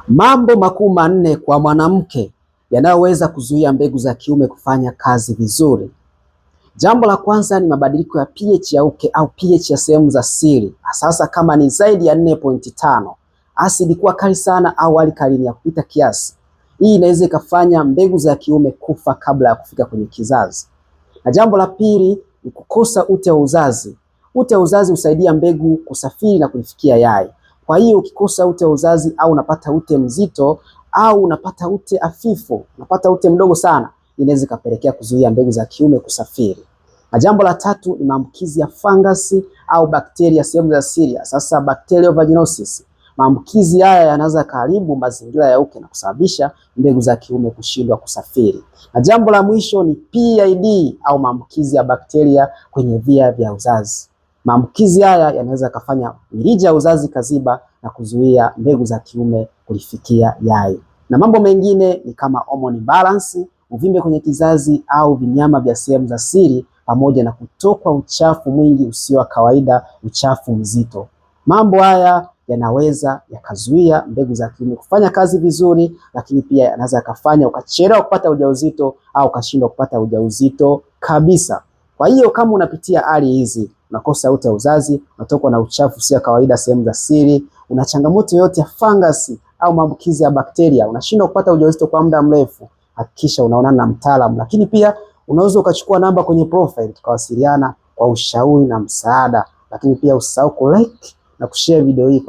Mambo makuu manne kwa mwanamke yanayoweza kuzuia mbegu za kiume kufanya kazi vizuri. Jambo la kwanza ni mabadiliko ya pH ya uke au pH ya sehemu za siri. Sasa kama ni zaidi ya 4.5, asidi kuwa kali sana au alkaline ya kupita kiasi. Hii inaweza ikafanya mbegu za kiume kufa kabla ya kufika kwenye kizazi. Na jambo la pili ni kukosa ute wa uzazi. Ute wa uzazi husaidia mbegu kusafiri na kulifikia yai. Kwa hiyo ukikosa ute wa uzazi au unapata ute mzito au unapata ute hafifu, unapata ute mdogo sana, inaweza ikapelekea kuzuia mbegu za kiume kusafiri. Na jambo la tatu ni maambukizi ya fangasi au bakteria sehemu za siri. Sasa bacterial vaginosis. Maambukizi haya yanaweza kuharibu mazingira ya uke na kusababisha mbegu za kiume kushindwa kusafiri. Na jambo la mwisho ni PID au maambukizi ya bakteria kwenye via vya uzazi. Maambukizi haya yanaweza kufanya mirija ya uzazi kaziba na kuzuia mbegu za kiume kulifikia yai. Na mambo mengine ni kama hormone imbalance, uvimbe kwenye kizazi au vinyama vya sehemu za siri, pamoja na kutokwa uchafu mwingi usio wa kawaida, uchafu mzito. Mambo haya yanaweza yakazuia mbegu za kiume kufanya kazi vizuri, lakini pia yanaweza yakafanya ukachelewa kupata ujauzito au ukashindwa kupata ujauzito kabisa. Kwa hiyo kama unapitia hali hizi, unakosa ute wa uzazi, unatokwa na uchafu usio wa kawaida sehemu za siri, una changamoto yote ya fangasi au maambukizi ya bakteria, unashindwa kupata ujauzito kwa muda mrefu, hakikisha unaonana na mtaalamu. Lakini pia unaweza ukachukua namba kwenye profile tukawasiliana kwa ushauri na msaada. Lakini pia usisahau kulike na kushare video hii.